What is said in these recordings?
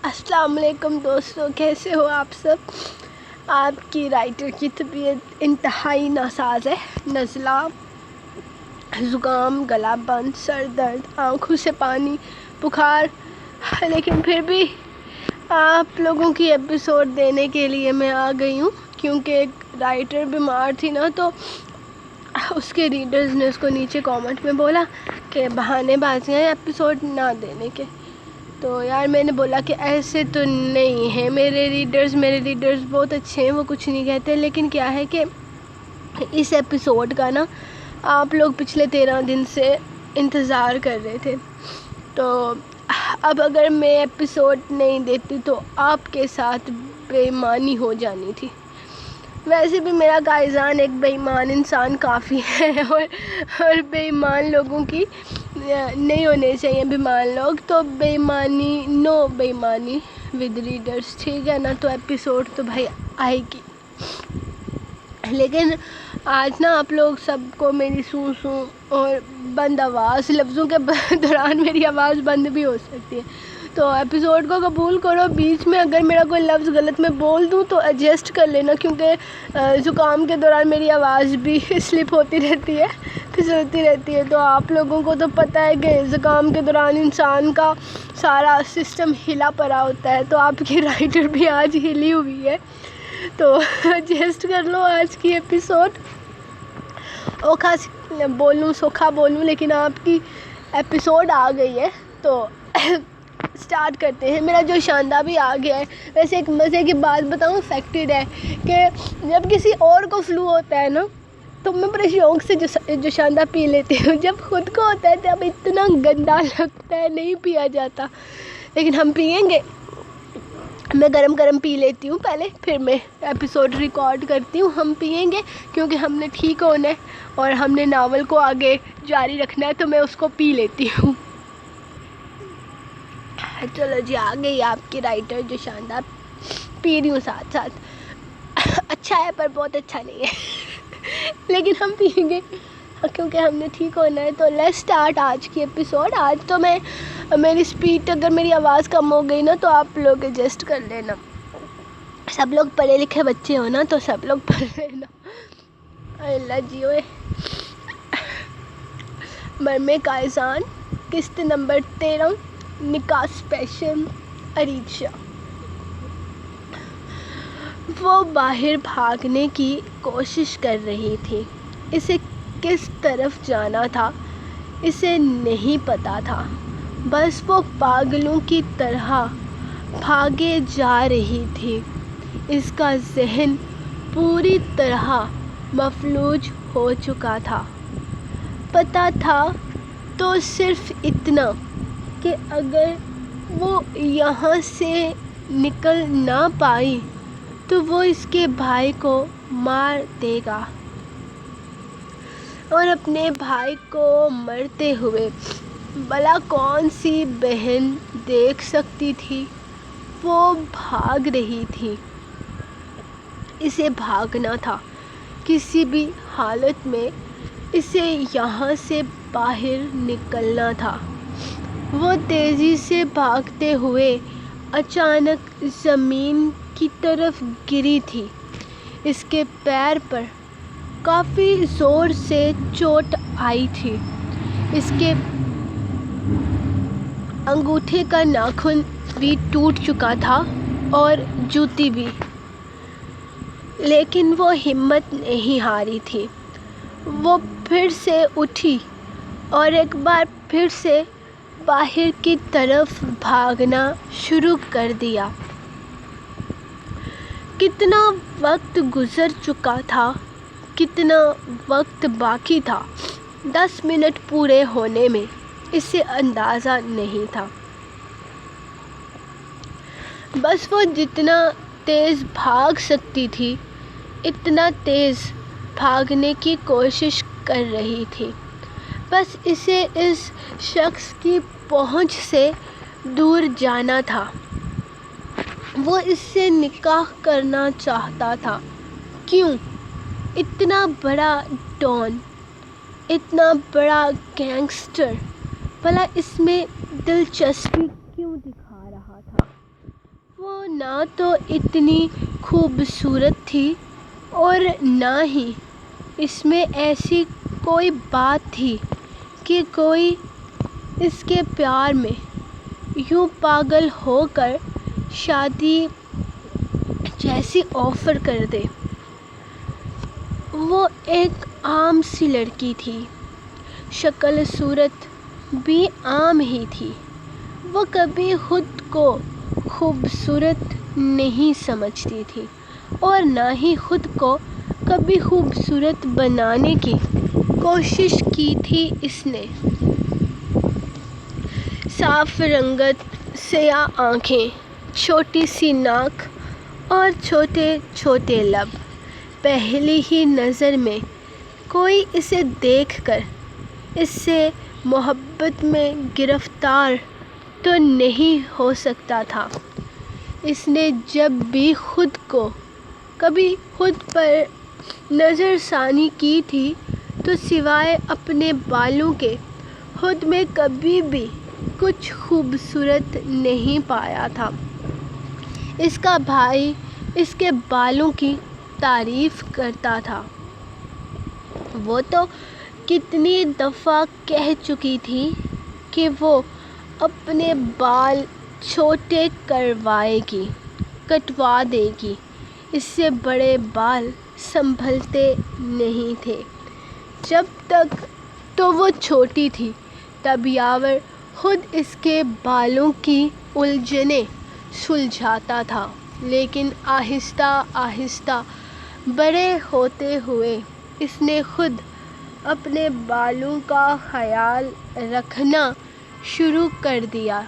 السلام علیکم دوستوں، کیسے ہو آپ سب؟ آپ کی رائٹر کی طبیعت انتہائی ناساز ہے۔ نزلہ، زکام، گلا بند، سر درد، آنکھوں سے پانی، بخار، لیکن پھر بھی آپ لوگوں کی ایپیسوڈ دینے کے لیے میں آ گئی ہوں، کیونکہ ایک رائٹر بیمار تھی نا، تو اس کے ریڈرز نے اس کو نیچے کامنٹ میں بولا کہ بہانے بازیاں ہیں ایپیسوڈ نہ دینے کے۔ تو یار میں نے بولا کہ ایسے تو نہیں ہے، میرے ریڈرز بہت اچھے ہیں، وہ کچھ نہیں کہتے، لیکن کیا ہے کہ اس ایپیسوڈ کا نا آپ لوگ پچھلے 13 دن سے انتظار کر رہے تھے، تو اب اگر میں ایپیسوڈ نہیں دیتی تو آپ کے ساتھ بے ایمانی ہو جانی تھی۔ ویسے بھی میرا قائزان ایک بے ایمان انسان کافی ہے، اور بے ایمان لوگوں کی نہیں ہونے چاہیے بیمار لوگ، تو بے ایمانی ود ریڈرز، ٹھیک ہے نا؟ تو ایپیسوڈ تو بھائی آئے گی، لیکن آج نا آپ لوگ سب کو میری سوں اور بند آواز، لفظوں کے دوران میری آواز بند بھی ہو سکتی ہے، تو ایپیسوڈ کو قبول کرو۔ بیچ میں اگر میرا کوئی لفظ غلط میں بول دوں تو ایڈجسٹ کر لینا، کیونکہ زکام کے دوران میری آواز بھی سلپ ہوتی رہتی ہے، پھسلتی رہتی ہے، تو آپ لوگوں کو تو پتہ ہے کہ زکام کے دوران انسان کا سارا سسٹم ہلا پڑا ہوتا ہے، تو آپ کی رائٹر بھی آج ہلی ہوئی ہے، تو ایڈجسٹ کر لو آج کی ایپیسوڈ۔ سوکھا بولوں لیکن آپ کی ایپیسوڈ آ گئی ہے، تو سٹارٹ کرتے ہیں۔ میرا جو شاندہ بھی آ گیا ہے۔ ویسے ایک مزے کی بات بتاؤں، فیکٹڈ ہے کہ جب کسی اور کو فلو ہوتا ہے نا تو میں بڑے شوق سے جو شاندہ پی لیتی ہوں، جب خود کو ہوتا ہے تب اتنا گندا لگتا ہے، نہیں پیا جاتا، لیکن ہم پئیں گے۔ میں گرم پی لیتی ہوں پہلے، پھر میں ایپیسوڈ ریکارڈ کرتی ہوں۔ ہم پئیں گے کیونکہ ہم نے ٹھیک ہونا ہے اور ہم نے ناول کو آگے جاری رکھنا ہے، تو میں اس کو پی لیتی ہوں۔ چلو جی، آ گئی آپ کی رائٹر جو شاندار پی رہی ہوں ساتھ ساتھ۔ اچھا ہے پر بہت اچھا نہیں ہے، لیکن ہم پئیں گے کیونکہ ہم نے ٹھیک ہونا ہے۔ تو لیٹس سٹارٹ آج کی ایپیسوڈ۔ آج تو میری اسپیڈ، اگر میری آواز کم ہو گئی نا تو آپ لوگ ایڈجسٹ کر لینا۔ سب لوگ پڑھے لکھے بچے ہو نا، تو سب لوگ پڑھ لینا۔ اللہ جی اوئے۔ مرمے قائزان، قسط نمبر 13، نکاح اسپیشل، عریضہ۔ وہ باہر بھاگنے کی کوشش کر رہی تھی۔ اسے کس طرف جانا تھا اسے نہیں پتا تھا، بس وہ پاگلوں کی طرح بھاگے جا رہی تھی۔ اس کا ذہن پوری طرح مفلوج ہو چکا تھا۔ پتا تھا تو صرف اتنا کہ اگر وہ یہاں سے نکل نہ پائی تو وہ اس کے بھائی کو مار دے گا، اور اپنے بھائی کو مرتے ہوئے بھلا کون سی بہن دیکھ سکتی تھی؟ وہ بھاگ رہی تھی۔ اسے بھاگنا تھا، کسی بھی حالت میں اسے یہاں سے باہر نکلنا تھا۔ وہ تیزی سے بھاگتے ہوئے اچانک زمین کی طرف گری تھی۔ اس کے پیر پر کافی زور سے چوٹ آئی تھی۔ اس کے انگوٹھے کا ناخن بھی ٹوٹ چکا تھا اور جوتی بھی، لیکن وہ ہمت نہیں ہاری تھی۔ وہ پھر سے اٹھی اور ایک بار پھر سے باہر کی طرف بھاگنا شروع کر دیا۔ کتنا وقت گزر چکا تھا، کتنا وقت باقی تھا 10 منٹ پورے ہونے میں، اسے اندازہ نہیں تھا۔ بس وہ جتنا تیز بھاگ سکتی تھی اتنا تیز بھاگنے کی کوشش کر رہی تھی۔ بس اسے اس شخص کی پہنچ سے دور جانا تھا۔ وہ اس سے نکاح کرنا چاہتا تھا۔ کیوں؟ اتنا بڑا ڈان، اتنا بڑا گینگسٹر، بھلا اس میں دلچسپی کیوں دکھا رہا تھا؟ نہ تو اتنی خوبصورت تھی اور نہ ہی اس میں ایسی کوئی بات تھی کہ کوئی اس کے پیار میں یوں پاگل ہو کر شادی جیسی آفر کر دے۔ وہ ایک عام سی لڑکی تھی، شکل صورت بھی عام ہی تھی۔ وہ کبھی خود کو خوبصورت نہیں سمجھتی تھی اور نہ ہی خود کو کبھی خوبصورت بنانے کی کوشش کی تھی اس نے۔ صاف رنگت، سیاہ آنکھیں، چھوٹی سی ناک اور چھوٹے چھوٹے لب۔ پہلی ہی نظر میں کوئی اسے دیکھ کر اس سے محبت میں گرفتار تو نہیں ہو سکتا تھا۔ اس نے جب بھی کبھی خود پر نظر ثانی کی تھی تو سوائے اپنے بالوں کے خود میں کبھی بھی کچھ خوبصورت نہیں پایا تھا۔ اس کا بھائی اس کے بالوں کی تعریف کرتا تھا۔ وہ تو کتنی دفعہ کہہ چکی تھی کہ وہ اپنے بال چھوٹے کٹوا دے گی، اس سے بڑے بال سنبھلتے نہیں تھے۔ جب تک تو وہ چھوٹی تھی تب یاور خود اس کے بالوں کی الجھنیں سلجھاتا تھا، لیکن آہستہ آہستہ بڑے ہوتے ہوئے اس نے خود اپنے بالوں کا خیال رکھنا شروع کر دیا۔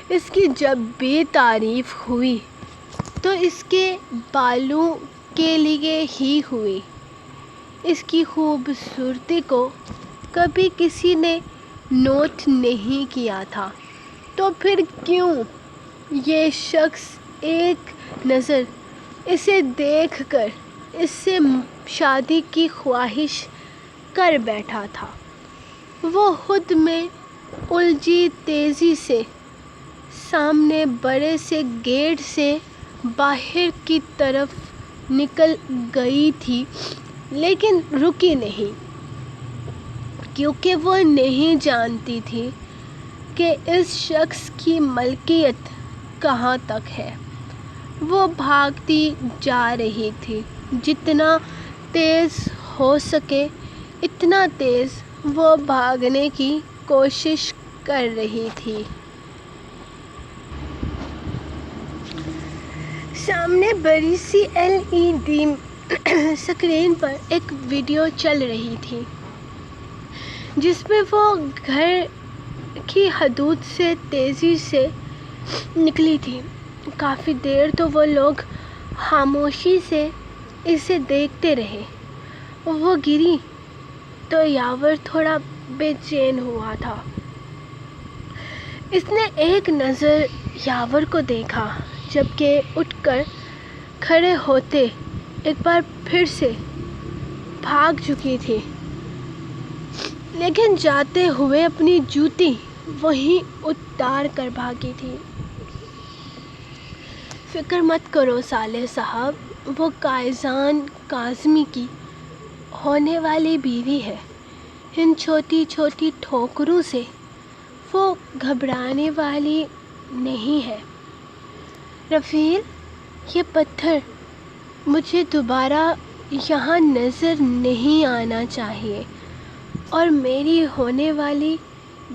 اس کی جب بھی تعریف ہوئی تو اس کے بالوں کے لیے ہی ہوئی۔ اس کی خوبصورتی کو کبھی کسی نے نوٹ نہیں کیا تھا، تو پھر کیوں یہ شخص ایک نظر اسے دیکھ کر اس سے شادی کی خواہش کر بیٹھا تھا۔ وہ خود میں الجھی تیزی سے سامنے بڑے سے گیٹ سے باہر کی طرف نکل گئی تھی، لیکن رکی نہیں، کیونکہ وہ نہیں جانتی تھی کہ اس شخص کی ملکیت کہاں تک ہے۔ وہ بھاگتی جا رہی تھی، جتنا تیز ہو سکے اتنا تیز وہ بھاگنے کی کوشش کر رہی تھی۔ سامنے بڑی سی LED اسکرین پر ایک ویڈیو چل رہی تھی جس میں وہ گھر کی حدود سے تیزی سے نکلی تھی۔ کافی دیر تو وہ لوگ خاموشی سے اسے دیکھتے رہے۔ وہ گری تو یاور تھوڑا بے چین ہوا تھا۔ اس نے ایک نظر یاور کو دیکھا، جبکہ اٹھ کر کھڑے ہوتے ایک بار پھر سے بھاگ چکی تھی، لیکن جاتے ہوئے اپنی جوتی وہیں اتار کر بھاگی تھی۔ فکر مت کرو صالح صاحب، وہ قائزان کاظمی کی ہونے والی بیوی ہے۔ ان چھوٹی چھوٹی ٹھوکروں سے وہ گھبرانے والی نہیں ہے۔ رفیع، یہ پتھر مجھے دوبارہ یہاں نظر نہیں آنا چاہیے، اور میری ہونے والی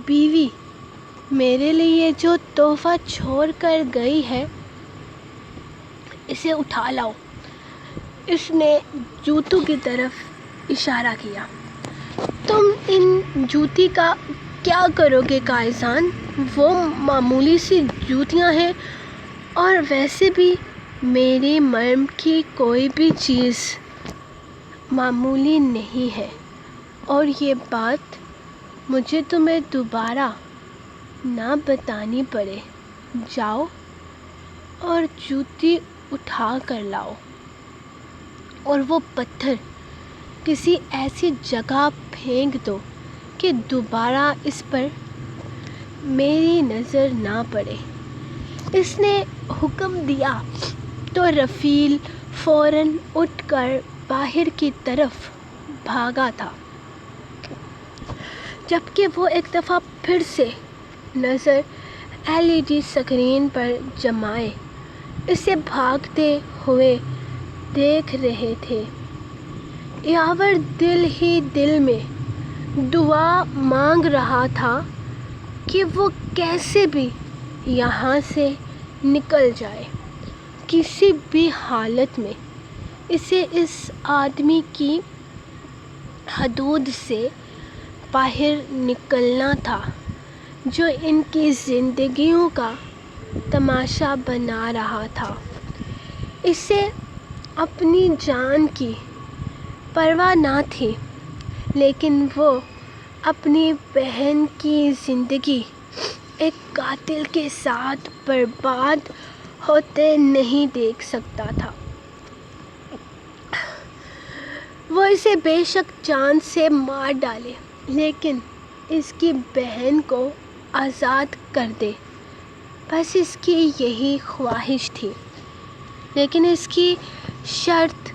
بیوی میرے لیے جو تحفہ چھوڑ کر گئی ہے اسے اٹھا لاؤ۔ اس نے جوتوں کی طرف اشارہ کیا۔ تم ان جوتی کا کیا کرو گے قائزان؟ وہ معمولی سی جوتیاں ہیں، اور ویسے بھی میری مرم کی کوئی بھی چیز معمولی نہیں ہے، اور یہ بات مجھے تمہیں دوبارہ نہ بتانی پڑے۔ جاؤ اور جوتی اٹھا کر لاؤ، اور وہ پتھر کسی ایسی جگہ پھینک دو کہ دوبارہ اس پر میری نظر نہ پڑے۔ اس نے حکم دیا تو رفیل فوراً اٹھ کر باہر کی طرف بھاگا تھا، جبکہ وہ ایک دفعہ پھر سے نظر LED اسکرین پر جمائے اسے بھاگتے ہوئے دیکھ رہے تھے۔ یاور دل ہی دل میں دعا مانگ رہا تھا کہ وہ کیسے بھی یہاں سے نکل جائے، کسی بھی حالت میں اسے اس آدمی کی حدود سے باہر نکلنا تھا جو ان کی زندگیوں کا تماشا بنا رہا تھا۔ اسے اپنی جان کی پرواہ نہ تھی، لیکن وہ اپنی بہن کی زندگی ایک قاتل کے ساتھ برباد ہوتے نہیں دیکھ سکتا تھا۔ وہ اسے بے شک جان سے مار ڈالے، لیکن اس کی بہن کو آزاد کر دے، بس اس کی یہی خواہش تھی۔ لیکن اس کی شرط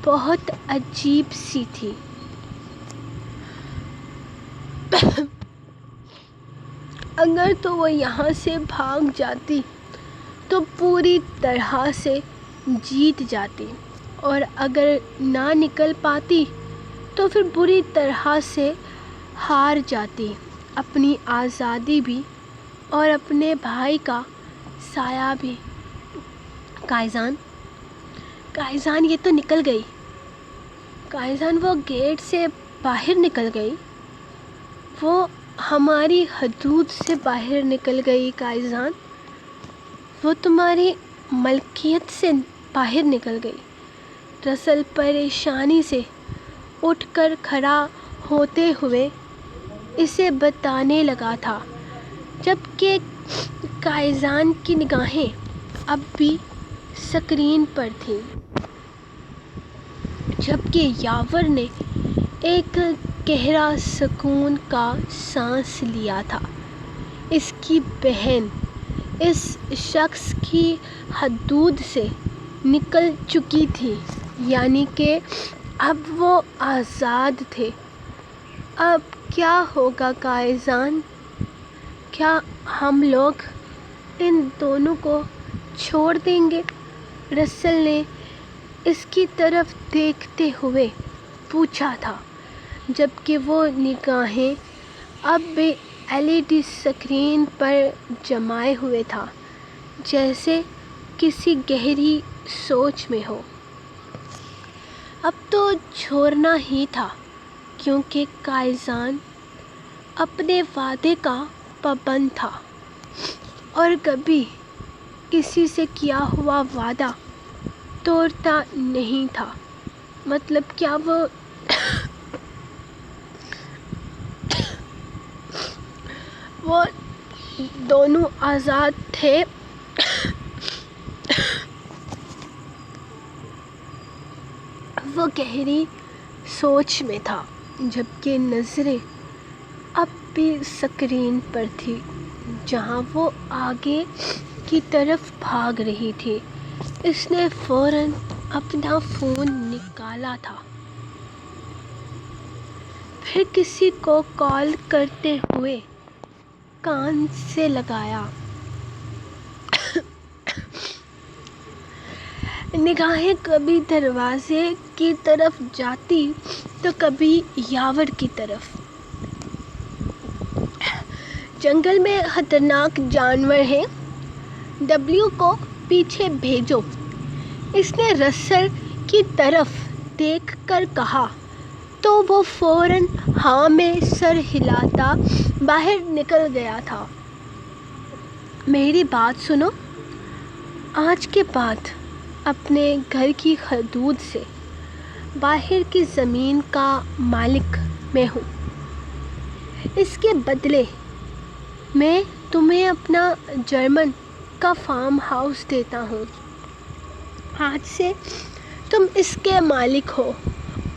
بہت عجیب سی تھی۔ اگر تو وہ یہاں سے بھاگ جاتی تو پوری طرح سے جیت جاتی، اور اگر نہ نکل پاتی تو پھر بری طرح سے ہار جاتی، اپنی آزادی بھی اور اپنے بھائی کا سایہ بھی۔ قائزان یہ تو نکل گئی۔ قائزان وہ گیٹ سے باہر نکل گئی، وہ ہماری حدود سے باہر نکل گئی۔ قائزان وہ تمہاری ملکیت سے باہر نکل گئی۔ رسل پریشانی سے اٹھ کر کھڑا ہوتے ہوئے اسے بتانے لگا تھا، جبکہ قائزان کی نگاہیں اب بھی اسکرین پر تھیں، جبکہ یاور نے ایک گہرا سکون کا سانس لیا تھا۔ اس کی بہن اس شخص کی حدود سے نکل چکی تھی، یعنی کہ اب وہ آزاد تھے۔ اب کیا ہوگا قائزان؟ کیا ہم لوگ ان دونوں کو چھوڑ دیں گے؟ رسل نے اس کی طرف دیکھتے ہوئے پوچھا تھا، جبکہ وہ نگاہیں اب بھی LED اسکرین پر جمائے ہوئے تھا، جیسے کسی گہری سوچ میں ہو۔ اب تو چھوڑنا ہی تھا، کیونکہ قائزان اپنے وعدے کا پابند تھا اور کبھی کسی سے کیا ہوا وعدہ توڑتا نہیں تھا۔ مطلب کیا وہ دونوں آزاد تھے؟ وہ گہری سوچ میں تھا، جبکہ نظریں اب بھی اسکرین پر تھی جہاں وہ آگے کی طرف بھاگ رہی تھی۔ اس نے فوراً اپنا فون نکالا تھا، پھر کسی کو کال کرتے ہوئے کان سے لگایا۔ نگاہیں کبھی دروازے کی طرف جاتی تو کبھی یاور کی طرف۔ جنگل میں خطرناک جانور ہیں، W کو پیچھے بھیجو، اس نے رسل کی طرف دیکھ کر کہا، تو وہ فوراً ہاں میں سر ہلاتا باہر نکل گیا تھا۔ میری بات سنو، آج کے بعد اپنے گھر کی حدود سے باہر کی زمین کا مالک میں ہوں۔ اس کے بدلے میں تمہیں اپنا جرمن کا فارم ہاؤس دیتا ہوں۔ آج سے تم اس کے مالک ہو،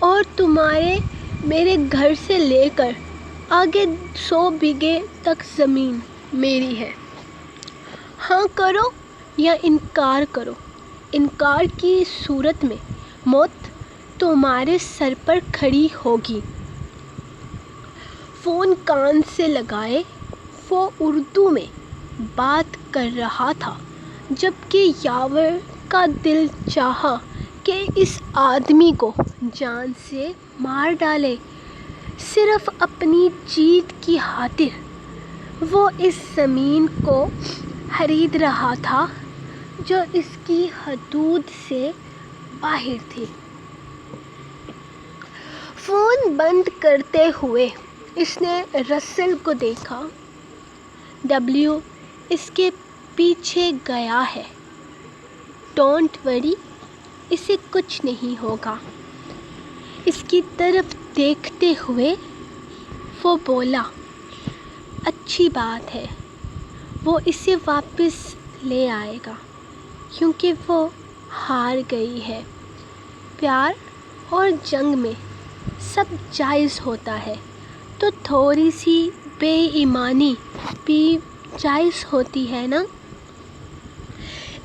اور تمہارے میرے گھر سے لے کر آگے 100 بیگھے تک زمین میری ہے۔ ہاں کرو یا انکار کرو، انکار کی صورت میں موت تمہارے سر پر کھڑی ہوگی۔ فون کان سے لگائے وہ اردو میں بات کر رہا تھا، جبکہ یاور کا دل چاہا کہ اس آدمی کو جان سے مار ڈالے۔ صرف اپنی جیت کی خاطر وہ اس زمین کو خرید رہا تھا جو اس کی حدود سے باہر تھی۔ فون بند کرتے ہوئے اس نے رسل کو دیکھا۔ ڈبلیو اس کے پیچھے گیا ہے۔ ڈونٹ وری، اسے کچھ نہیں ہوگا۔ اس کی طرف دیکھتے ہوئے وہ بولا، اچھی بات ہے، وہ اسے واپس لے آئے گا کیونکہ وہ ہار گئی ہے۔ پیار اور جنگ میں سب جائز ہوتا ہے، تو تھوڑی سی بے ایمانی بھی جائز ہوتی ہے نا؟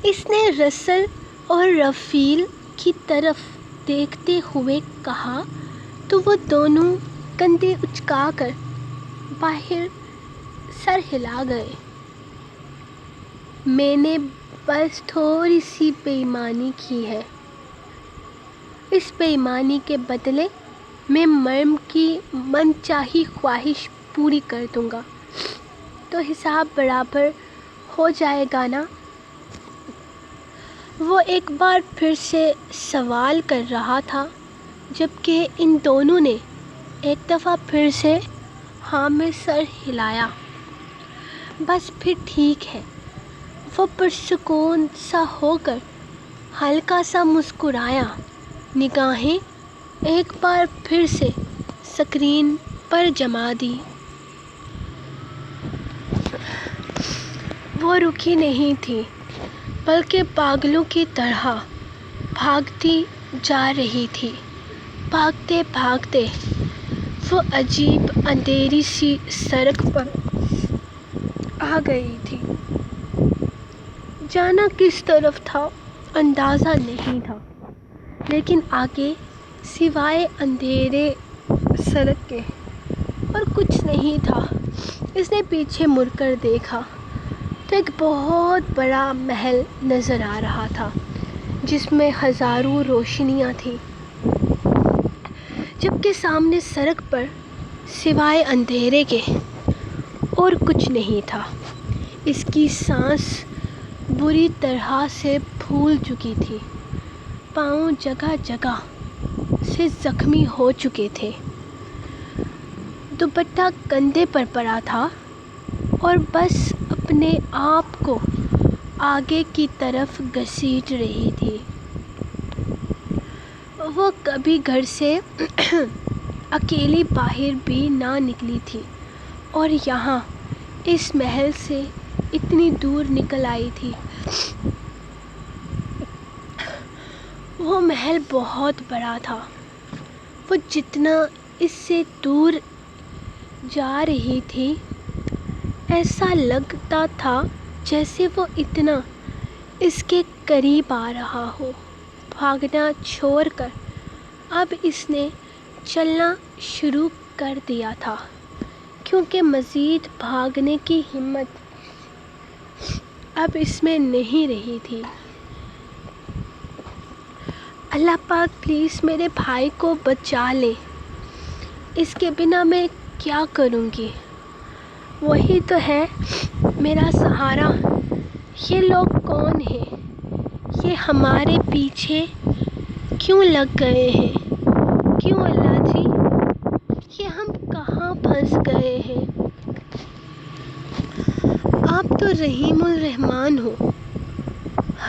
اس نے رسل اور رفیل کی طرف دیکھتے ہوئے کہا تو وہ دونوں کندھے اچکا کر باہر سر ہلا گئے۔ میں نے بس تھوڑی سی بے ایمانی کی ہے، اس بے ایمانی کے بدلے میں مریم کی من چاہی خواہش پوری کر دوں گا، تو حساب برابر ہو جائے گا نا؟ وہ ایک بار پھر سے سوال کر رہا تھا، جبکہ ان دونوں نے ایک دفعہ پھر سے ہاں میں سر ہلایا۔ بس پھر ٹھیک ہے، وہ پرسکون سا ہو کر ہلکا سا مسکرایا۔ نگاہیں ایک بار پھر سے اسکرین پر جما دی۔ وہ رکی نہیں تھی، بلکہ پاگلوں کی طرح بھاگتی جا رہی تھی۔ بھاگتے بھاگتے وہ عجیب اندھیری سی سڑک پر آ گئی تھی۔ جانا کس طرف تھا اندازہ نہیں تھا، لیکن آگے سوائے اندھیرے سڑک کے اور کچھ نہیں تھا۔ اس نے پیچھے مڑ کر دیکھا تو ایک بہت بڑا محل نظر آ رہا تھا، جس میں ہزاروں روشنیاں تھیں، جبکہ سامنے سڑک پر سوائے اندھیرے کے اور کچھ نہیں تھا۔ اس کی سانس بری طرح سے پھول چکی تھی، پاؤں جگہ جگہ سے زخمی ہو چکے تھے۔ دوپٹہ کندھے پر پڑا تھا اور بس اپنے آپ کو آگے کی طرف گھسیٹ رہی تھی۔ وہ کبھی گھر سے اکیلی باہر بھی نہ نکلی تھی، اور یہاں اس محل سے اتنی دور نکل آئی تھی۔ وہ محل بہت بڑا تھا۔ وہ جتنا اس سے دور جا رہی تھی، ایسا لگتا تھا جیسے وہ اتنا اس کے قریب آ رہا ہو۔ بھاگنا چھوڑ کر اب اس نے چلنا شروع کر دیا تھا، کیونکہ مزید بھاگنے کی ہمت اب اس میں نہیں رہی تھی۔ اللہ پاک پلیز میرے بھائی کو بچا لے، اس کے بنا میں کیا کروں گی؟ وہی تو ہے میرا سہارا۔ یہ لوگ کون ہیں؟ یہ ہمارے پیچھے کیوں لگ گئے ہیں؟ کیوں اللہ جی؟ یہ ہم کہاں پھنس گئے ہیں؟ آپ تو رحیم الرحمن ہو،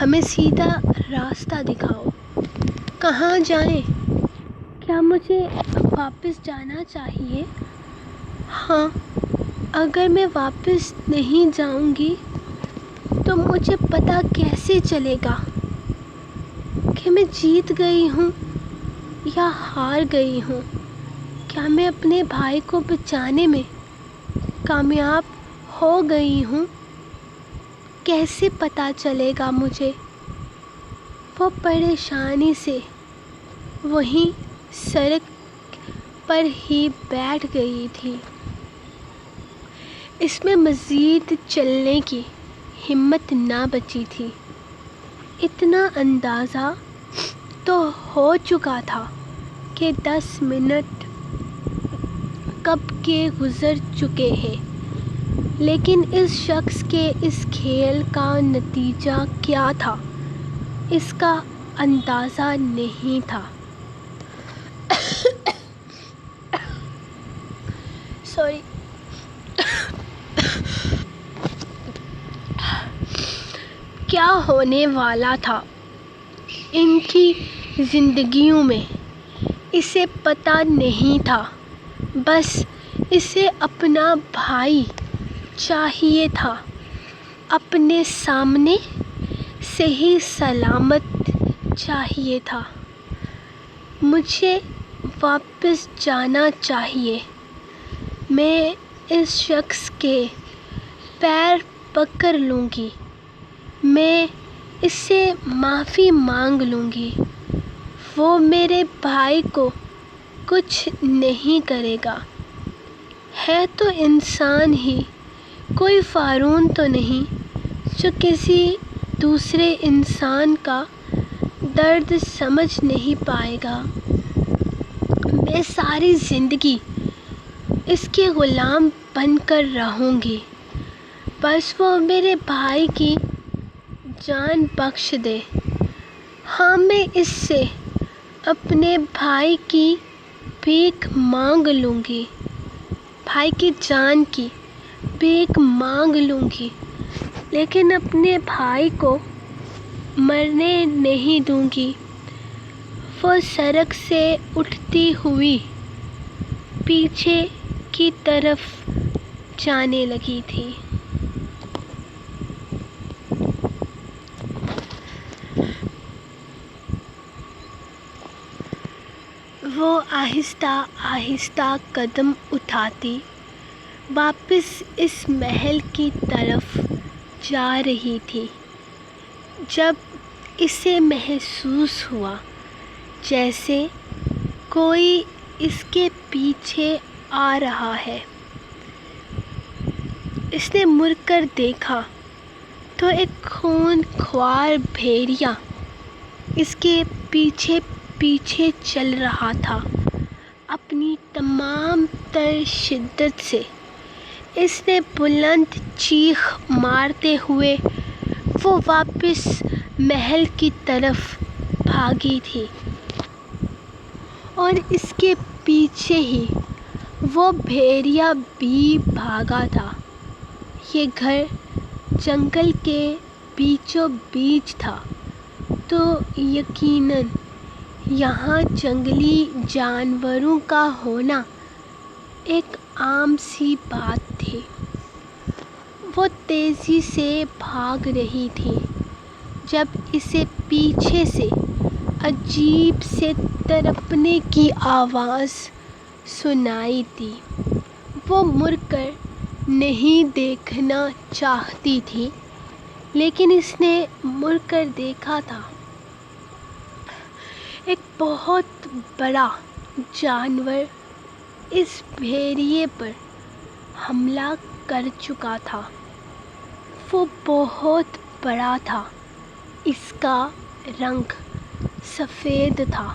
ہمیں سیدھا راستہ دکھاؤ۔ کہاں جائیں؟ کیا مجھے واپس جانا چاہیے؟ ہاں، اگر میں واپس نہیں جاؤں گی تو مجھے پتہ کیسے چلے گا کہ میں جیت گئی ہوں یا ہار گئی ہوں؟ کیا میں اپنے بھائی کو بچانے میں کامیاب ہو گئی ہوں کیسے پتہ چلے گا مجھے؟ وہ پریشانی سے وہیں سڑک پر ہی بیٹھ گئی تھی۔ اس میں مزید چلنے کی ہمت نہ بچی تھی۔ اتنا اندازہ تو ہو چکا تھا کہ 10 منٹ کب کے گزر چکے ہیں، لیکن اس شخص کے اس کھیل کا نتیجہ کیا تھا اس کا اندازہ نہیں تھا۔ سوری کیا ہونے والا تھا ان کی زندگیوں میں اسے پتہ نہیں تھا۔ بس اسے اپنا بھائی چاہیے تھا، اپنے سامنے صحیح سلامت چاہیے تھا۔ مجھے واپس جانا چاہیے۔ میں اس شخص کے پیر پکڑ لوں گی، میں اس سے معافی مانگ لوں گی۔ وہ میرے بھائی کو کچھ نہیں کرے گا، ہے تو انسان ہی، کوئی فارون تو نہیں جو کسی دوسرے انسان کا درد سمجھ نہیں پائے گا۔ میں ساری زندگی اس کے غلام بن کر رہوں گی، بس وہ میرے بھائی کی جان بخش دے۔ ہاں، میں اس سے اپنے بھائی کی بھیک مانگ لوں گی، بھائی کی جان کی بھیک مانگ لوں گی، لیکن اپنے بھائی کو مرنے نہیں دوں گی۔ وہ سڑک سے اٹھتی ہوئی پیچھے کی طرف جانے لگی تھی۔ وہ آہستہ آہستہ قدم اٹھاتی واپس اس محل کی طرف جا رہی تھی، جب اسے محسوس ہوا جیسے کوئی اس کے پیچھے آ رہا ہے۔ اس نے مڑ کر دیکھا تو ایک خون خوار بھیڑیا اس کے پیچھے پیچھے چل رہا تھا۔ اپنی تمام تر شدت سے اس نے بلند چیخ مارتے ہوئے وہ واپس محل کی طرف بھاگی تھی، اور اس کے پیچھے ہی وہ بھیڑیا بھی بھاگا تھا۔ یہ گھر جنگل کے بیچوں بیچ تھا، تو یقیناً یہاں جنگلی جانوروں کا ہونا ایک عام سی بات تھی۔ وہ تیزی سے بھاگ رہی تھی جب اسے پیچھے سے عجیب سے تڑپنے کی آواز سنائی دی۔ وہ مڑ کر نہیں دیکھنا چاہتی تھی، لیکن اس نے مڑ کر دیکھا تھا۔ ایک بہت بڑا جانور اس بھیڑیے پر حملہ کر چکا تھا۔ وہ بہت بڑا تھا، اس کا رنگ سفید تھا،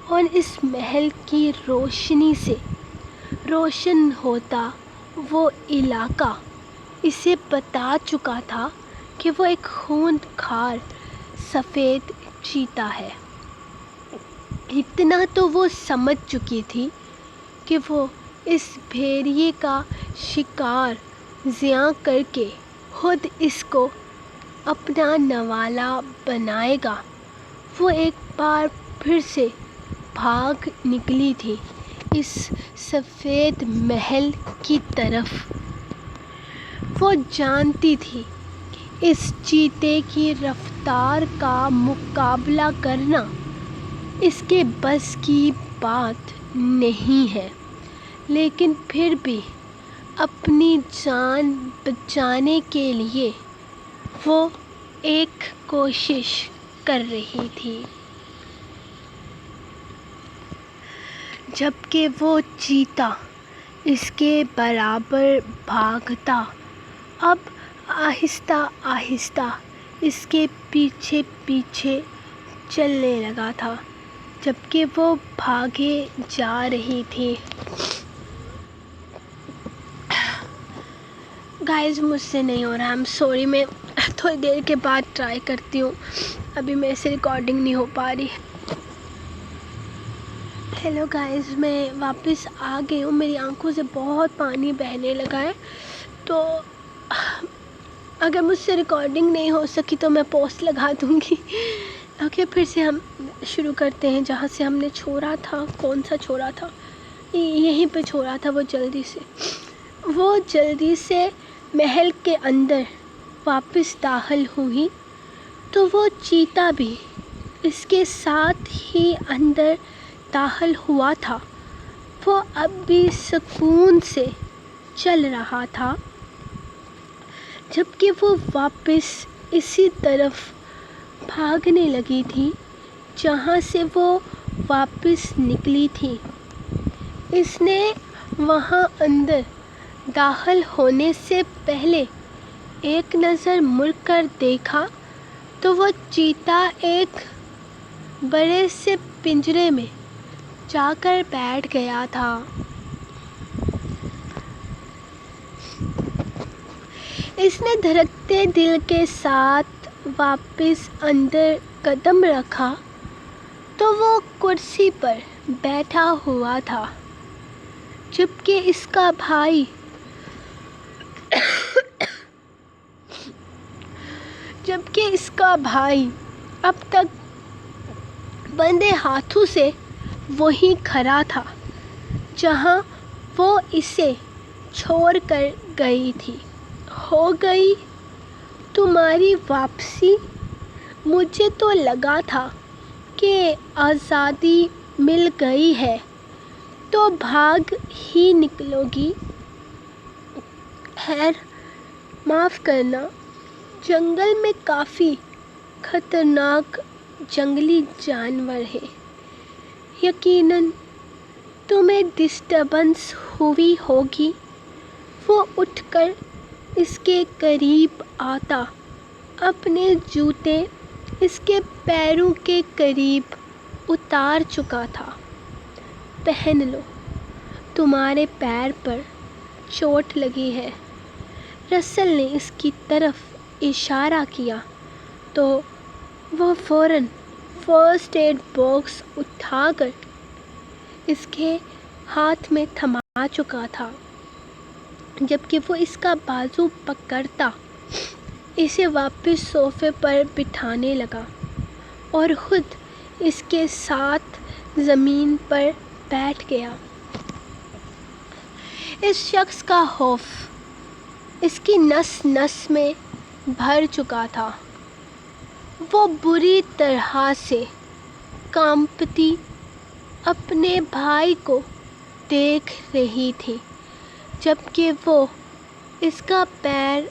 اور اس محل کی روشنی سے روشن ہوتا وہ علاقہ اسے بتا چکا تھا کہ وہ ایک خون خوار سفید چیتا ہے۔ اتنا تو وہ سمجھ چکی تھی کہ وہ اس بھیڑیے کا شکار ذبح کر کے خود اس کو اپنا نوالا بنائے گا۔ وہ ایک بار پھر سے بھاگ نکلی تھی اس سفید محل کی طرف۔ وہ جانتی تھی کہ اس چیتے کی رفتار کا مقابلہ کرنا اس کے بس کی بات نہیں ہے، لیکن پھر بھی اپنی جان بچانے کے لیے وہ ایک کوشش کر رہی تھی، جبکہ وہ چیتا اس کے برابر بھاگتا اب آہستہ آہستہ اس کے پیچھے پیچھے چلنے لگا تھا، جبکہ وہ بھاگے جا رہی تھی۔ گائز مجھ سے نہیں ہو رہا، I'm sorry، میں تھوڑی دیر کے بعد ٹرائی کرتی ہوں، ابھی میرے سے ریکارڈنگ نہیں ہو پا رہی۔ ہیلو گائز، میں واپس آ گئی ہوں، میری آنکھوں سے بہت پانی بہنے لگا ہے، تو اگر مجھ سے ریکارڈنگ نہیں ہو سکی تو میں پوسٹ لگا دوں گی۔ اوکے، پھر سے ہم شروع کرتے ہیں جہاں سے ہم نے چھوڑا تھا۔ کون سا چھوڑا تھا؟ یہیں پہ چھوڑا تھا۔ وہ جلدی سے محل کے اندر واپس داخل ہوئی تو وہ چیتا بھی اس کے ساتھ ہی اندر داخل ہوا تھا۔ وہ اب بھی سکون سے چل رہا تھا، جبکہ وہ واپس اسی طرف بھاگنے لگی تھی جہاں سے وہ واپس نکلی تھی۔ اس نے وہاں اندر داخل ہونے سے پہلے ایک نظر مڑ کر دیکھا تو وہ چیتا ایک بڑے سے پنجرے میں جا کر بیٹھ گیا تھا۔ اس نے دھڑکتے دل کے ساتھ واپس اندر قدم رکھا تو وہ کرسی پر بیٹھا ہوا تھا، جبکہ اس کا بھائی اب تک بندے ہاتھوں سے وہیں کھڑا تھا جہاں وہ اسے چھوڑ کر گئی تھی۔ ہو گئی تمہاری واپسی؟ مجھے تو لگا تھا کہ آزادی مل گئی ہے تو بھاگ ہی نکلو گی۔ خیر، معاف کرنا، جنگل میں کافی خطرناک جنگلی جانور ہیں۔ یقیناً تمہیں ڈسٹربنس ہوئی ہوگی۔ وہ اٹھ کر اس کے قریب آتا اپنے جوتے اس کے پیروں کے قریب اتار چکا تھا۔ پہن لو، تمہارے پیر پر چوٹ لگی ہے۔ رسل نے اس کی طرف اشارہ کیا تو وہ فوراً فرسٹ ایڈ باکس اٹھا کر اس کے ہاتھ میں تھما چکا تھا، جبکہ وہ اس کا بازو پکڑتا اسے واپس صوفے پر بٹھانے لگا اور خود اس کے ساتھ زمین پر بیٹھ گیا۔ اس شخص کا خوف اس کی نس نس میں بھر چکا تھا۔ وہ بری طرح سے کانپتی اپنے بھائی کو دیکھ رہی تھی، جبکہ وہ اس کا پیر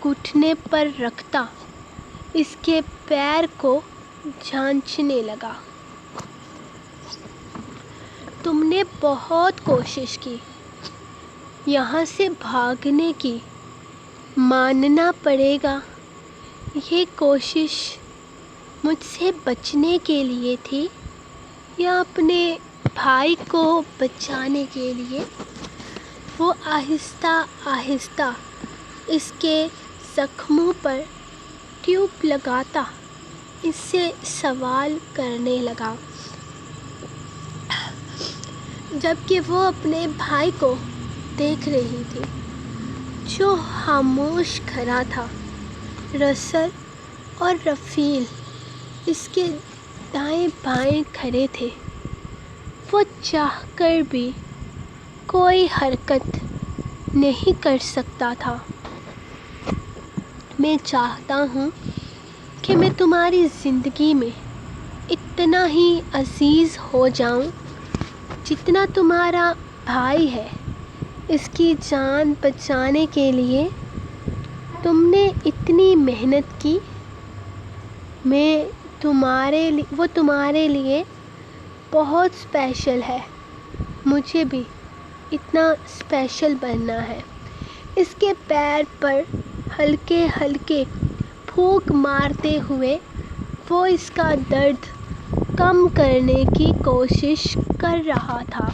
گھٹنے پر رکھتا اس کے پیر کو جانچنے لگا۔ تم نے بہت کوشش کی یہاں سے بھاگنے کی، ماننا پڑے گا۔ یہ کوشش مجھ سے بچنے کے لیے تھی یا اپنے بھائی کو بچانے کے لیے؟ وہ آہستہ آہستہ اس کے زخموں پر ٹیوب لگاتا اس سے سوال کرنے لگا، جبکہ وہ اپنے بھائی کو دیکھ رہی تھی جو خاموش کھڑا تھا۔ رسل اور رفیل اس کے دائیں بائیں کھڑے تھے۔ وہ چاہ کر بھی کوئی حرکت نہیں کر سکتا تھا۔ میں چاہتا ہوں کہ میں تمہاری زندگی میں اتنا ہی عزیز ہو جاؤں جتنا تمہارا بھائی ہے۔ اس کی جان بچانے کے لیے تم نے اتنی محنت کی، وہ تمہارے لیے بہت اسپیشل ہے، مجھے بھی اتنا اسپیشل بننا ہے۔ اس کے پیر پر ہلکے ہلکے پھونک مارتے ہوئے وہ اس کا درد کم کرنے کی کوشش کر رہا تھا،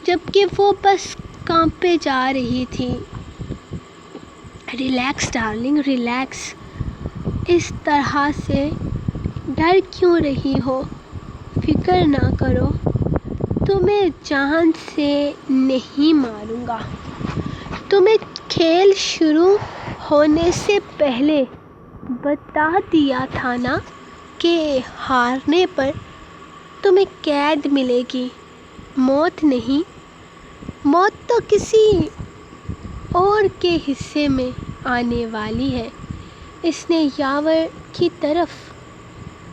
جبکہ وہ بس کانپے جا رہی تھی۔ ریلیکس ڈارلنگ، ریلیکس، اس طرح سے ڈر کیوں رہی ہو؟ فکر نہ کرو، تمہیں جان سے نہیں ماروں گا۔ تمہیں کھیل شروع ہونے سے پہلے بتا دیا تھا نا کہ ہارنے پر تمہیں قید ملے گی، موت نہیں۔ موت تو کسی اور کے حصے میں آنے والی ہے، اس نے یاور کی طرف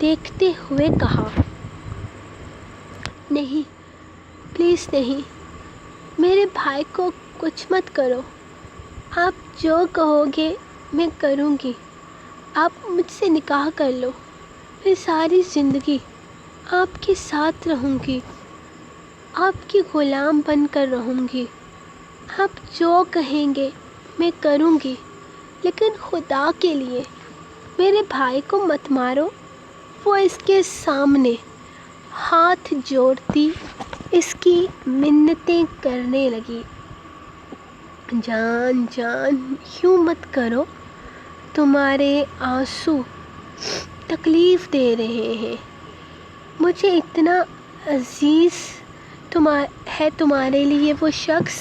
دیکھتے ہوئے کہا۔ نہیں، پلیز نہیں، میرے بھائی کو کچھ مت کرو۔ آپ جو کہو گے میں کروں گی۔ آپ مجھ سے نکاح کر لو، میں ساری زندگی آپ کے ساتھ رہوں گی، آپ کی غلام بن کر رہوں گی۔ آپ جو کہیں گے میں کروں گی، لیکن خدا کے لیے میرے بھائی کو مت مارو۔ وہ اس کے سامنے ہاتھ جوڑتی اس کی منتیں کرنے لگی۔ جان یوں مت کرو، تمہارے آنسو تکلیف دے رہے ہیں۔ مجھے اتنا عزیز ہے تمہارے لیے وہ شخص،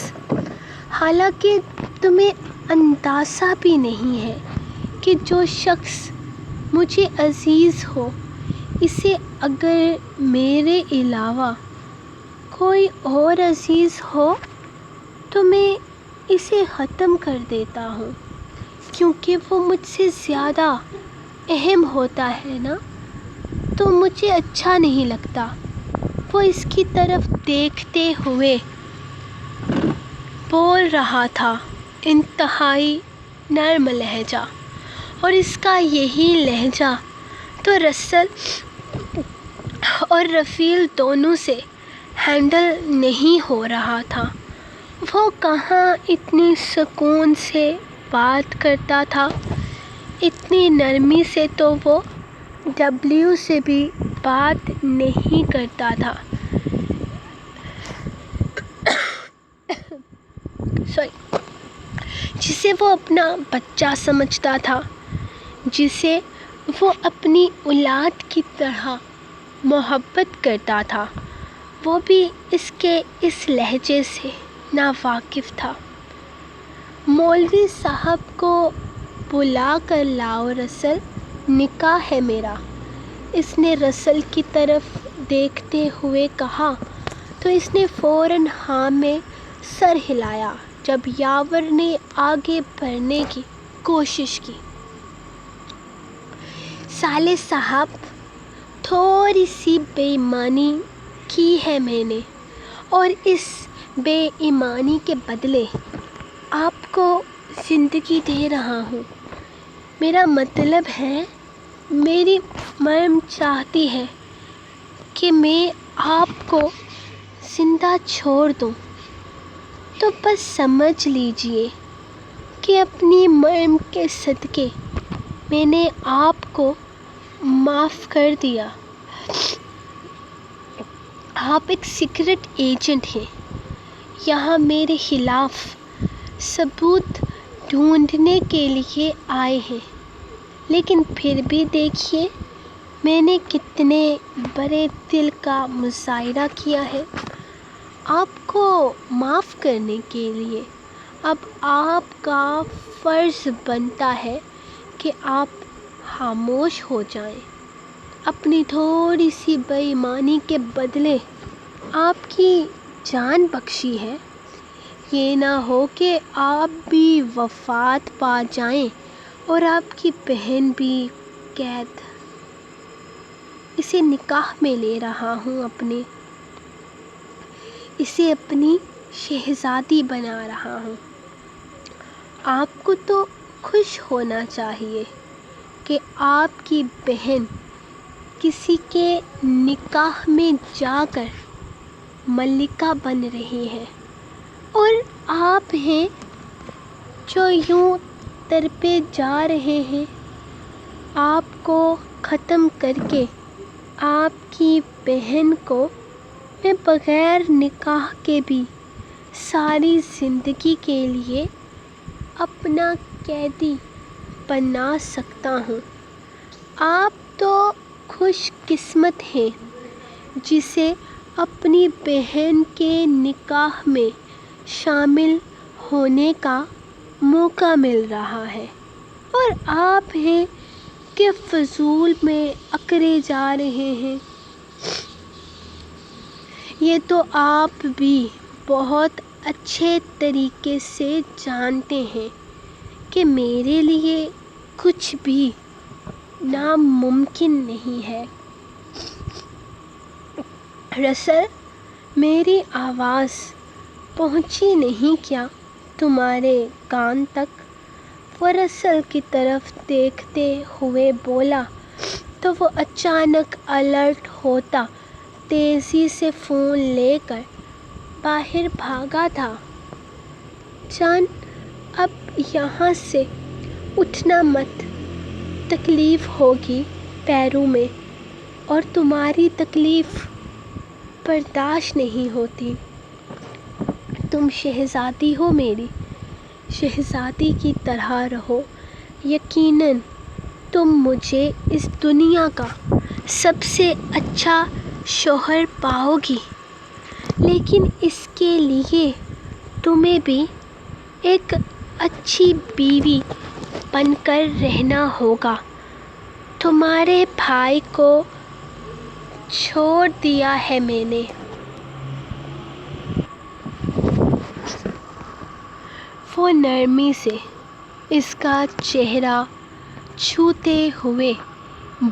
حالانکہ تمہیں اندازہ بھی نہیں ہے کہ جو شخص مجھے عزیز ہو، اسے اگر میرے علاوہ کوئی اور عزیز ہو تو میں اسے ختم کر دیتا ہوں، کیونکہ وہ مجھ سے زیادہ اہم ہوتا ہے نا، تو مجھے اچھا نہیں لگتا۔ وہ اس کی طرف دیکھتے ہوئے بول رہا تھا، انتہائی نرم لہجہ، اور اس کا یہی لہجہ تو رسل اور رفیل دونوں سے ہینڈل نہیں ہو رہا تھا۔ وہ کہاں اتنی سکون سے بات کرتا تھا، اتنی نرمی سے تو وہ ڈبلیو سے بھی بات نہیں کرتا تھا۔ جسے وہ اپنا بچہ سمجھتا تھا، جسے وہ اپنی اولاد کی طرح محبت کرتا تھا، وہ بھی اس کے اس لہجے سے ناواقف تھا۔ مولوی صاحب کو بلا کر لاؤ رسل، نکاح ہے میرا، اس نے رسل کی طرف دیکھتے ہوئے کہا تو اس نے فوراً ہاں میں سر ہلایا۔ جب یاور نے آگے بڑھنے کی کوشش کی، سالے صاحب، تھوڑی سی بے ایمانی کی ہے میں نے، اور اس بے ایمانی کے بدلے آپ کو زندگی دے رہا ہوں۔ میرا مطلب ہے، میری مریم چاہتی ہے کہ میں آپ کو زندہ چھوڑ دوں، تو بس سمجھ لیجئے کہ اپنی مریم کے صدقے میں نے آپ کو معاف کر دیا۔ آپ ایک سیکرٹ ایجنٹ ہیں، یہاں میرے خلاف ثبوت ڈھونڈنے کے لیے آئے ہیں، لیکن پھر بھی دیکھیے میں نے کتنے بڑے دل کا مظاہرہ کیا ہے آپ کو معاف کرنے کے لیے۔ اب آپ کا فرض بنتا ہے کہ آپ خاموش ہو جائیں۔ اپنی تھوڑی سی بے ایمانی کے بدلے آپ کی جان بخشی ہے، یہ نہ ہو کہ آپ بھی وفات پا جائیں اور آپ کی بہن بھی قید۔ اسے نکاح میں لے رہا ہوں، اسے اپنی شہزادی بنا رہا ہوں۔ آپ کو تو خوش ہونا چاہیے کہ آپ کی بہن کسی کے نکاح میں جا کر ملکہ بن رہی ہے، اور آپ ہیں جو یوں تڑپے جا رہے ہیں۔ آپ کو ختم کر کے آپ کی بہن کو میں بغیر نکاح کے بھی ساری زندگی کے لیے اپنا قیدی بنا سکتا ہوں۔ آپ تو خوش قسمت ہیں جسے اپنی بہن کے نکاح میں شامل ہونے کا موقع مل رہا ہے، اور آپ ہیں کہ فضول میں اکڑے جا رہے ہیں۔ یہ تو آپ بھی بہت اچھے طریقے سے جانتے ہیں کہ میرے لیے کچھ بھی ناممکن نہیں ہے۔ رسل، میری آواز پہنچی نہیں کیا تمہارے کان تک؟ وہ رسل کی طرف دیکھتے ہوئے بولا تو وہ اچانک الرٹ ہوتا تیزی سے فون لے کر باہر بھاگا تھا۔ جان، اب یہاں سے اٹھنا مت، تکلیف ہوگی پیروں میں، اور تمہاری تکلیف برداشت نہیں ہوتی۔ تم شہزادی ہو، میری شہزادی کی طرح رہو۔ یقیناً تم مجھے اس دنیا کا سب سے اچھا شوہر پاؤ گی، لیکن اس کے لیے تمہیں بھی ایک اچھی بیوی بن کر رہنا ہوگا۔ تمہارے بھائی کو چھوڑ دیا ہے میں نے۔ وہ نرمی سے اس کا چہرہ چھوتے ہوئے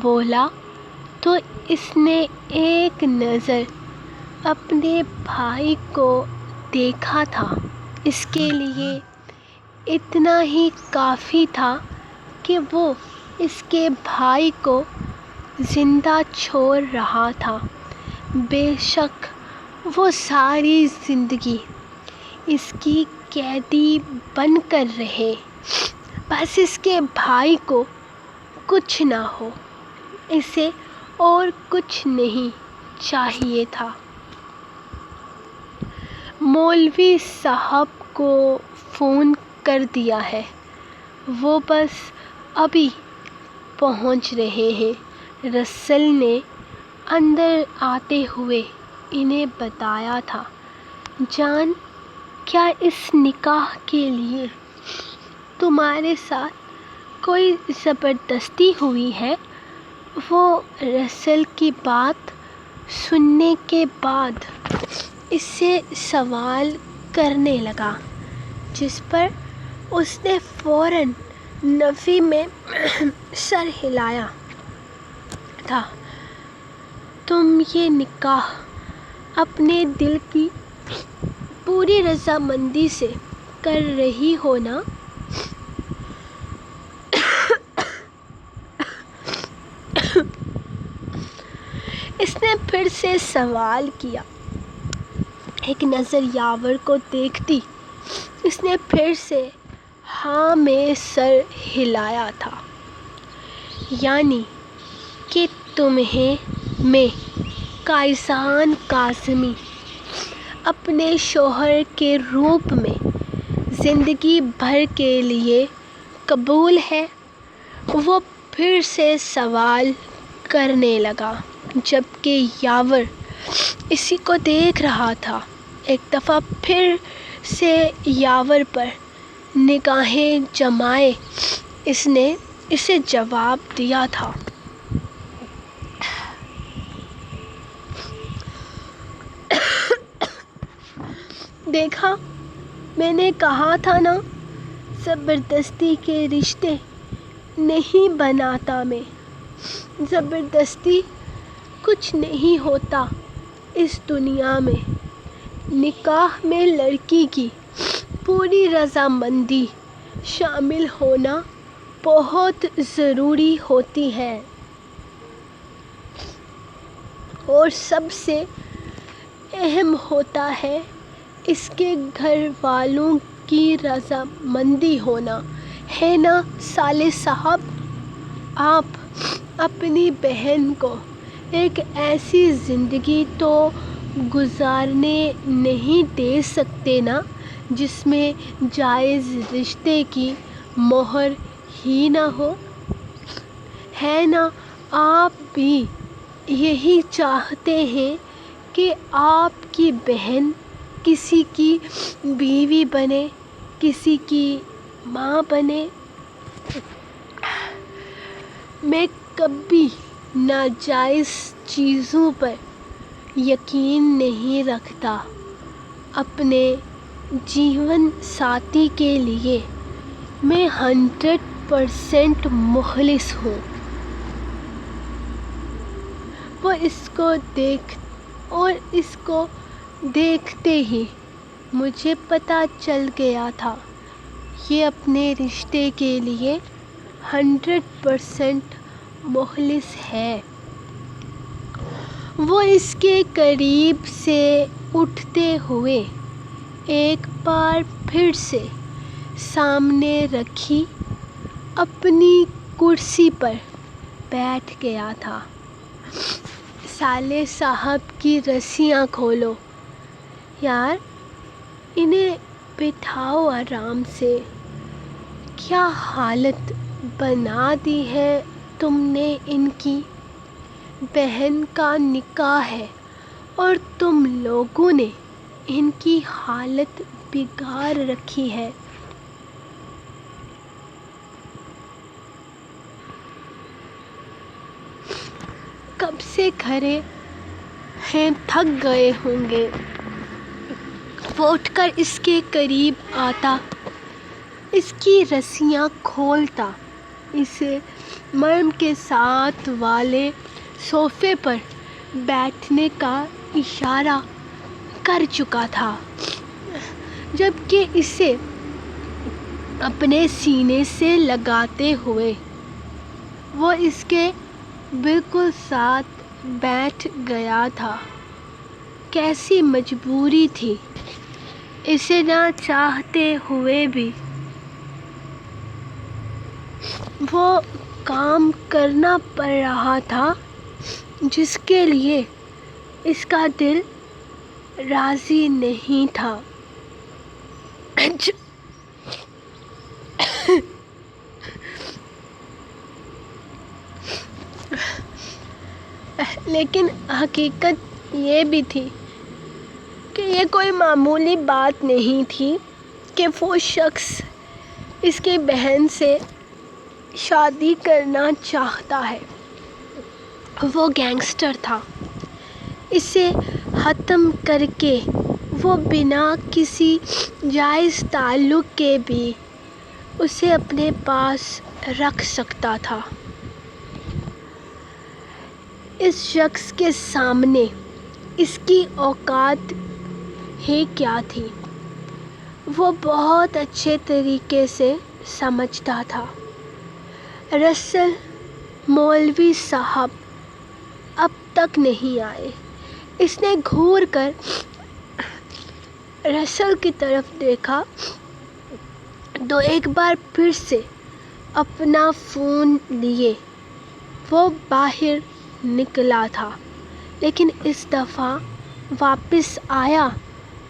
بولا تو اس نے ایک نظر اپنے بھائی کو دیکھا تھا۔ اس کے لیے اتنا ہی کافی تھا کہ وہ اس کے بھائی کو زندہ چھوڑ رہا تھا۔ بے شک وہ ساری زندگی اس کی قیدی بن کر رہے، بس اس کے بھائی کو کچھ نہ ہو، اسے اور کچھ نہیں چاہیے تھا۔ مولوی صاحب کو فون کر دیا ہے، وہ بس ابھی پہنچ رہے ہیں، رسل نے اندر آتے ہوئے انہیں بتایا تھا۔ جان، کیا اس نکاح کے لیے تمہارے ساتھ کوئی زبردستی ہوئی ہے؟ وہ رسل کی بات سننے کے بعد اس سے سوال کرنے لگا، جس پر اس نے فوراً نفی میں سر ہلایا تھا۔ تم یہ نکاح اپنے دل کی پوری رضامندی سے کر رہی ہو نا؟ اس نے پھر سے سوال کیا۔ ایک نظر یاور کو دیکھتی اس نے پھر سے ہاں میں سر ہلایا تھا۔ یعنی کہ تمہیں میں قائصان کاظمی اپنے شوہر کے روپ میں زندگی بھر کے لیے قبول ہے؟ وہ پھر سے سوال کرنے لگا، جبکہ یاور اسی کو دیکھ رہا تھا۔ ایک دفعہ پھر سے یاور پر نگاہیں جمائے اس نے اسے جواب دیا تھا۔ دیکھا، میں نے کہا تھا نا، زبردستی کے رشتے نہیں بناتا میں۔ زبردستی کچھ نہیں ہوتا اس دنیا میں۔ نکاح میں لڑکی کی پوری رضامندی شامل ہونا بہت ضروری ہوتی ہے، اور سب سے اہم ہوتا ہے اس کے گھر والوں کی رضامندی ہونا، ہے نا صالح صاحب؟ آپ اپنی بہن کو ایک ایسی زندگی تو گزارنے نہیں دے سکتے نا جس میں جائز رشتے کی مہر ہی نہ ہو، ہے نا؟ آپ بھی یہی چاہتے ہیں کہ آپ کی بہن کسی کی بیوی بنے، کسی کی ماں بنے۔ میں کبھی ناجائز چیزوں پر یقین نہیں رکھتا۔ اپنے جیون ساتھی کے لیے میں 100% مخلص ہوں۔ وہ اس کو دیکھتے ہی مجھے پتہ چل گیا تھا، یہ اپنے رشتے کے لیے 100% مخلص ہے۔ وہ اس کے قریب سے اٹھتے ہوئے ایک بار پھر سے سامنے رکھی اپنی کرسی پر بیٹھ گیا تھا۔ صالح صاحب کی رسیاں کھولو یار، انہیں بٹھاؤ آرام سے۔ کیا حالت بنا دی ہے تم نے ان کی؟ بہن کا نکاح ہے اور تم لوگوں نے ان کی حالت بگاڑ رکھی ہے۔ کب سے کھڑے ہیں، تھک گئے ہوں گے۔ وہ اٹھ کر اس کے قریب آتا، اس کی رسیاں کھولتا، اسے مرم کے ساتھ والے صوفے پر بیٹھنے کا اشارہ کر چکا تھا، جبکہ اسے اپنے سینے سے لگاتے ہوئے وہ اس کے بالکل ساتھ بیٹھ گیا تھا۔ کیسی مجبوری تھی، اسے نہ چاہتے ہوئے بھی وہ کام کرنا پڑ رہا تھا جس کے لیے اس کا دل راضی نہیں تھا۔ لیکن حقیقت یہ بھی تھی کہ یہ کوئی معمولی بات نہیں تھی کہ وہ شخص اس کی بہن سے شادی کرنا چاہتا ہے۔ وہ گینگسٹر تھا۔ اسے ختم کر کے وہ بنا کسی جائز تعلق کے بھی اسے اپنے پاس رکھ سکتا تھا۔ اس شخص کے سامنے اس کی اوقات ہی کیا تھی، وہ بہت اچھے طریقے سے سمجھتا تھا۔ رسل مولوی صاحب اب تک نہیں آئے۔ اس نے گھور کر رسل کی طرف دیکھا تو ایک بار پھر سے اپنا فون لیے وہ باہر نکلا تھا، لیکن اس دفعہ واپس آیا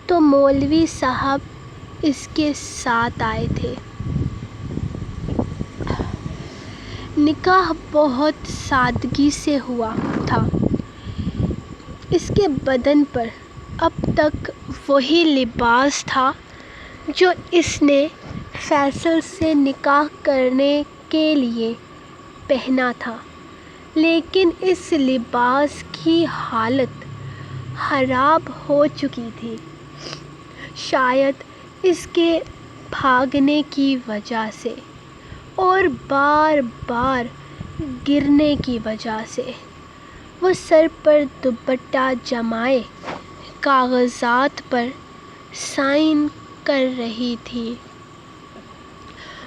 تو مولوی صاحب اس کے ساتھ آئے تھے۔ نکاح بہت سادگی سے ہوا تھا۔ اس کے بدن پر اب تک وہی لباس تھا جو اس نے فیصل سے نکاح کرنے کے لیے پہنا تھا، لیکن اس لباس کی حالت خراب ہو چکی تھی، شاید اس کے بھاگنے کی وجہ سے اور بار بار گرنے کی وجہ سے۔ وہ سر پر دوپٹہ جمائے کاغذات پر سائن کر رہی تھی۔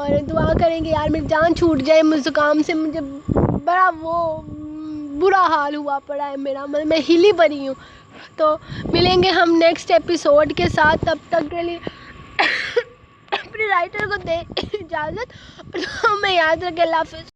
اور دعا کریں کہ یار میری جان چھوٹ جائے زکام سے. مجھے بڑا برا حال ہوا پڑا ہے میرا, مطلب میں ہلی پڑی ہوں. تو ملیں گے ہم نیکسٹ ایپیسوڈ کے ساتھ. تب تک کے لیے اپنے رائٹر کو دے اجازت, اور ہمیں یاد رکھے. اللہ حافظ.